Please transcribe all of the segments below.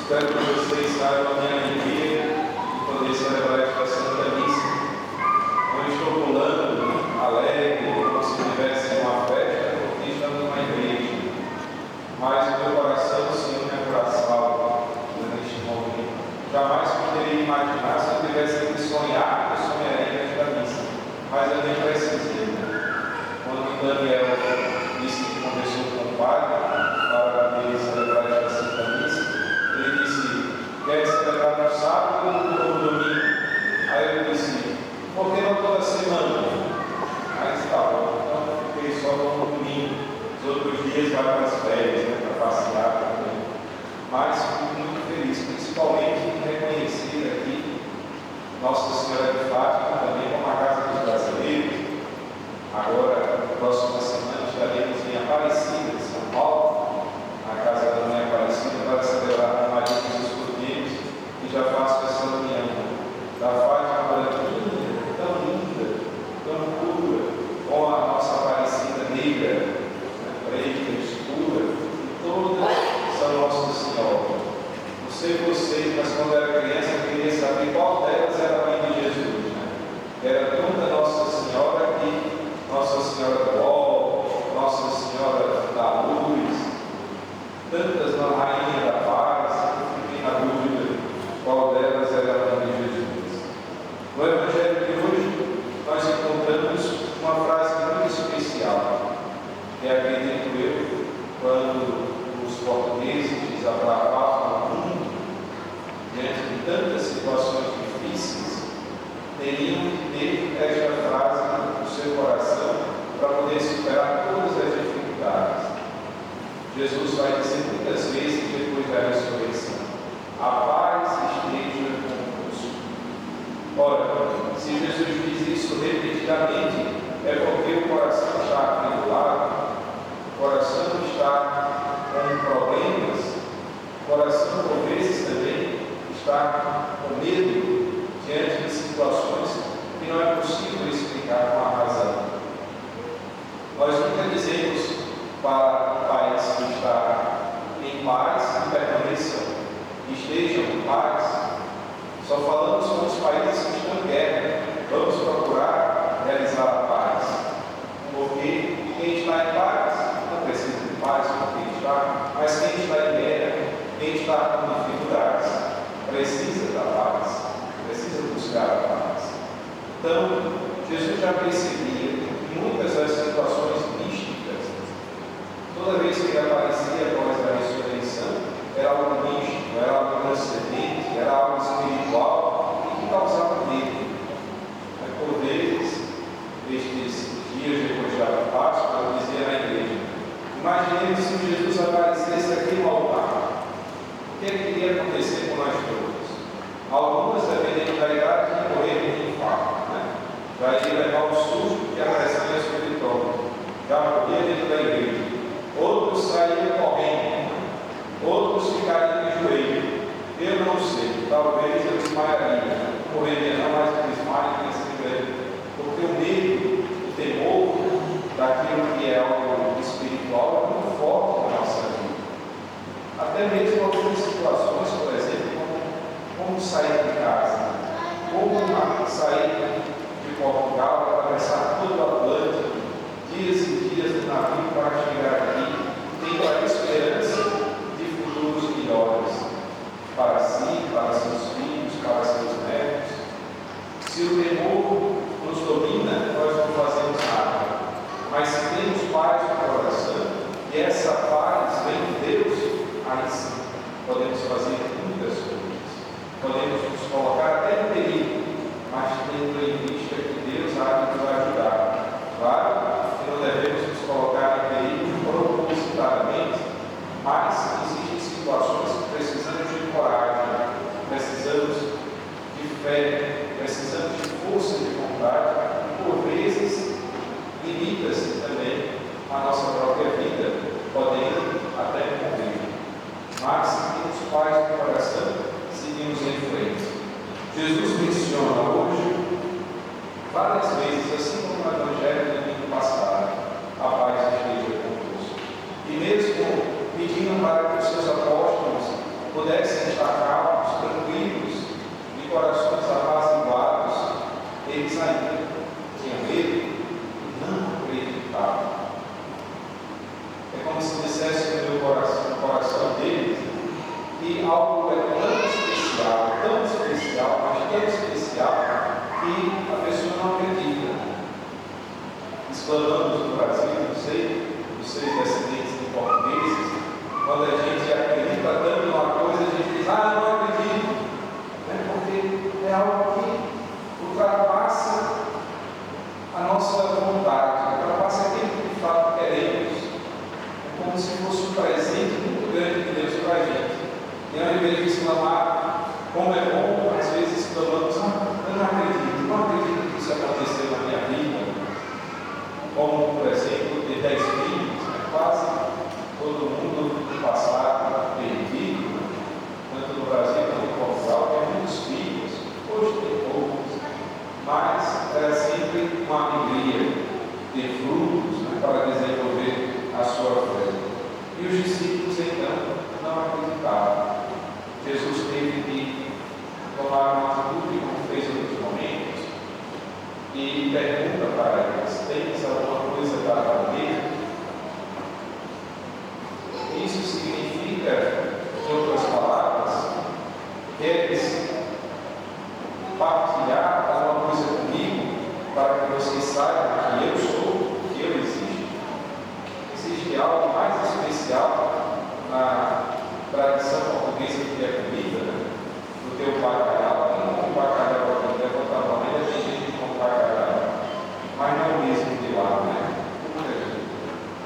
Espero que vocês saibam a minha alegria de poder celebrar esta Santa Missa. Não estou pulando, alegre, como se tivesse uma festa, porque estamos numa igreja. Mas o meu coração se une a coração neste momento. Jamais poderia imaginar se eu tivesse que sonhar, eu sonharia nesta missa. Mas eu nem precisei. Quando Daniel disse que conversou com o Padre para poder celebrar esta Santa Missa, ele disse: quer celebrar no sábado ou no domingo? Aí eu disse: por que não toda semana? Aí está bom, então eu fiquei só no domingo. Os outros dias vai para as férias, para passear também. Mas fico muito feliz, principalmente em reconhecer aqui Nossa Senhora de Fátima também como a casa dos brasileiros. Agora, na próxima semana, estaremos em Aparecida, São Paulo, na casa da Mãe Aparecida, para celebrar a Maria dos Escoteiros, e já faço essa união da Fátima branquinha, tão linda, tão pura, com a nossa Aparecida negra, preta, escura, e todas são Nossa Senhora. Não sei vocês, mas quando era criança eu queria saber qual delas era a mãe de Jesus. Era tanta Nossa Senhora que Nossa Senhora do Ó, Nossa Senhora da Luz, tantas na Rainha da Paz, eu fiquei na dúvida qual delas era a mãe de Jesus. No Evangelho de hoje, nós encontramos uma frase muito especial, que acredito eu, quando os portugueses desabravavam o mundo, diante de tantas situações difíceis, teriam que ter esta frase no seu coração para poder superar todas as dificuldades. Jesus vai dizer muitas vezes depois da ressurreição: a paz esteja convosco. Ora, se Jesus diz isso repetidamente, é porque o coração está atribulado, o coração está com problemas, o coração por vezes também está com medo diante de situações que não é possível explicar com a razão. Nós nunca dizemos para o país que está em paz que permaneçam, que estejam em paz. Só falamos com os países que estão em guerra. Vamos procurar realizar a paz, porque quem está em paz não precisa de paz com quem está, mas quem está em guerra, quem está com dificuldades, precisa da paz, precisa buscar a paz. Então, Jesus já percebia que muitas das situações místicas, toda vez que ele aparecia após a ressurreição, era algo místico, era algo transcendente, era algo espiritual e que causava medo. Por vezes, estes dias depois da Páscoa, eu dizia na igreja: imaginemos se Jesus aparecesse aqui no altar. O que iria acontecer com nós todos? Algumas, dependendo da idade, de morrer de infarto, já iria levar um susto que a pressão ia subir todo, já morria dentro da igreja. Outros sairiam correndo, outros ficariam de joelho. Eu não sei, talvez eu desmaiaria, morreria não, mas eu desmaio nesse nível, porque o medo, o temor daquilo que é algo espiritual é muito forte na nossa vida. Até mesmo algumas situações, por exemplo, como sair de casa, como sair de Portugal para atravessar todo o Atlântico, dias e dias no navio para chegar aqui, tendo a esperança de futuros melhores para si, para seus filhos, para seus netos. Se o temor nos domina, nós não fazemos nada. Mas se temos paz no coração, e essa paz vem de Deus, aí sim podemos fazer muitas coisas. Podemos nos colocar até em perigo, mas tendo em vista que Deus há de nos ajudar. Claro que não devemos nos colocar em perigo propositadamente, mas existem situações que precisamos de coragem, precisamos de fé, precisamos de força de vontade, e por vezes limita-se também a nossa própria vida, podendo até morrer. Mas se temos paz no coração, seguimos em frente. Jesus menciona hoje várias vezes, assim como no Evangelho do domingo passado, a paz esteja convosco. E mesmo pedindo para que os seus apóstolos pudessem estar E ao invés de exclamar como é bom, às vezes exclamamos: eu não acredito que isso aconteceu na minha vida. Como, por exemplo, ter 10 filhos, quase todo mundo no passado perdido, tanto no Brasil quanto em Portugal, tem muitos filhos, hoje tem poucos, mas era sempre uma alegria ter frutos para desenvolver a sua fé. E os discípulos então não acreditavam. Jesus teve que tomar uma atitude, como fez em outros momentos, e pergunta para eles: tens alguma coisa para comer? Isso significa, em outras palavras, queres partilhar alguma coisa comigo para que vocês saibam que eu sou, que eu existo? Existe algo mais especial na tradição portuguesa que é comida, do teu bacalhau. Quem não come bacalhau aqui, levanta a mão, ainda tem gente que come bacalhau, mas não é o mesmo de lá, né?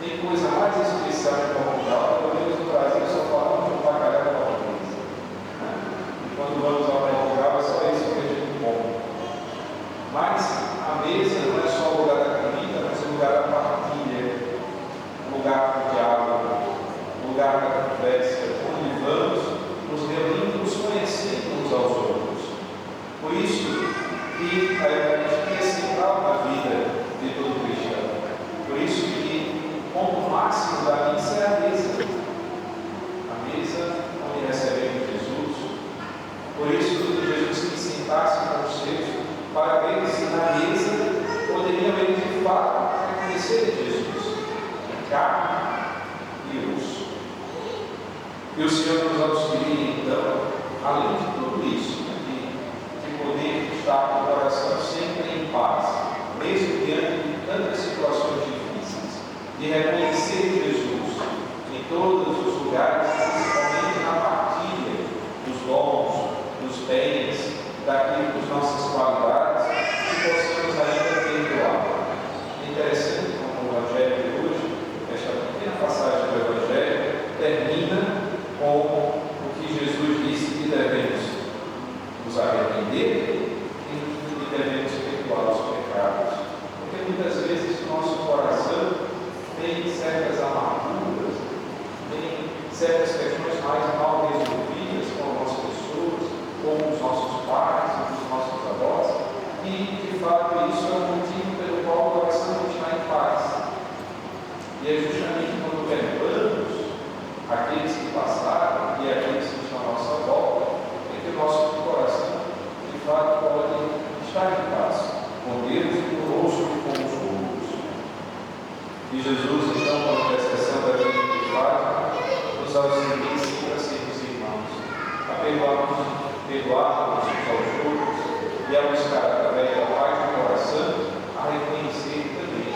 Tem coisa mais especial em Portugal, pelo menos no Brasil só falamos de bacalhau português. E quando vamos ao Portugal, é só isso que a gente come. Mas a mesa não é só o lugar da comida, mas o lugar da partilha, o lugar do diálogo, o lugar da conversa, onde vamos nos reunindo, nos conhecendo uns aos outros. Por isso que a Eucaristia é central na vida de todo cristão. Por isso que o ponto máximo da missa é a mesa. A mesa onde recebemos Jesus. Por isso que Jesus quis sentar-se com os seus, para ver se na mesa poderiam eles de fato reconhecer Jesus, em carne e osso. E o Senhor nos auxilia, então, além de tudo isso, de poder estar com o coração sempre em paz, mesmo diante de tantas situações difíceis, de reconhecer Jesus em todos os lugares, principalmente na partilha dos dons, dos bens, daquilo das nossas qualidades, que possamos ainda perdoar. É interessante como o Evangelho de hoje, esta pequena passagem do Evangelho, termina com o que Jesus disse que devemos nos arrepender e devemos perdoar os pecados. Porque muitas vezes o nosso coração tem certas amarguras, tem certas questões mais mal resolvidas com algumas pessoas, com os nossos pais, com os nossos avós, e de fato isso é o motivo pelo qual o coração não está em paz. E é justamente quando perdoamos aqueles que passaram e aqueles que estão à nossa volta, é que o nosso coração de fato pode estar em paz com Deus e conosco e com os outros. E Jesus, então, com a intercessão da vida de Pai, nos auxilia sempre a sermos irmãos, a perdoarmos uns aos outros e a buscar, através da paz do coração, a reconhecer também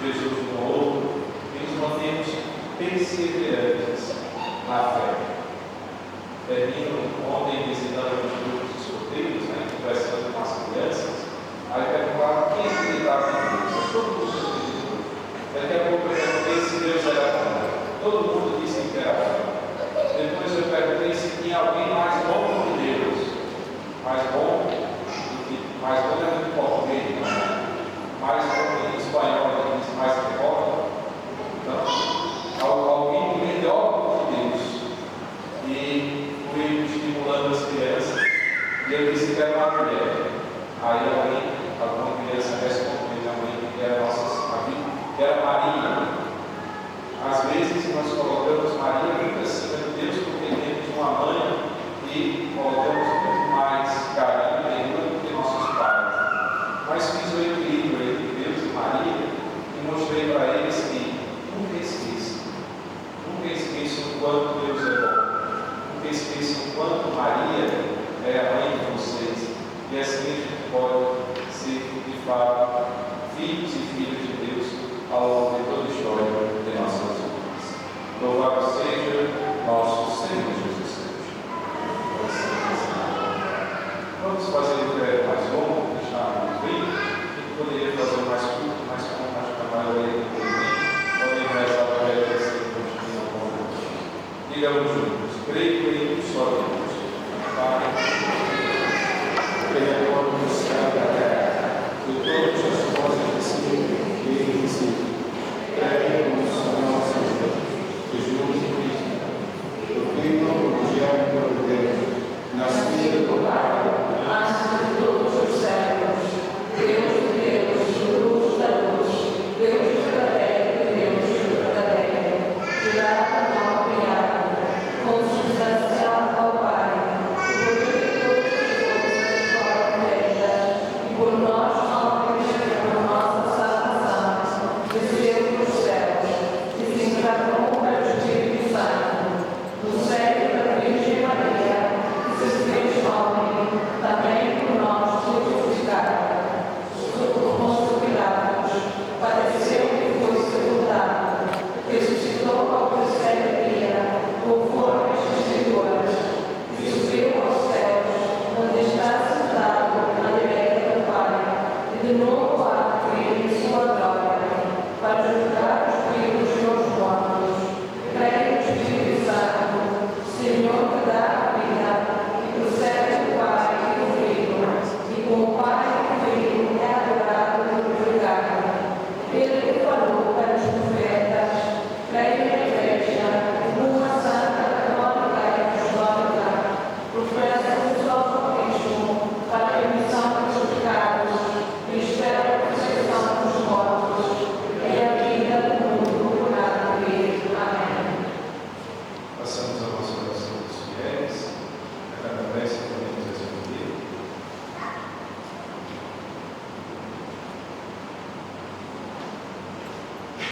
Jesus no outro e nos mantermos perseverantes na fé. Termino ontem visitando os grupos de solteiros, conversando com as crianças, aí perguntaram quem acreditava em Deus. Todo mundo acreditou. Daqui a pouco eu perguntei se Deus era bom. Todo mundo disse que era bom. Depois eu perguntei se tinha alguém mais bom do que Deus. Mais bom é do que português, mais bom em espanhol, mais que importa. Então, alguém melhor do que Deus. E fui estimulando as crianças, e eu disse que era uma mulher. Aí alguma criança respondeu a mãe que era que era Maria. Às vezes nós colocamos Maria muito acima de Deus, porque temos uma mãe e colocamos muito mais carinho e ternura do que nossos pais. Mas fiz o equilíbrio entre Deus e Maria e mostrei para eles que nunca esqueçam o quanto Deus é bom. Nunca esqueçam o quanto Maria é a mãe de vocês. E assim a gente pode ser, de fato, filhos e filhas de Deus ao longo de toda a história de nossas vidas. Louvado seja nosso Senhor Jesus Cristo. Vamos fazer o crédito mais longo, deixar no fim. A gente poderia fazer mais curto, mas como acho que a maioria do podemos rezar o crédito assim, continuar com o Digamos juntos, creio em sua vida.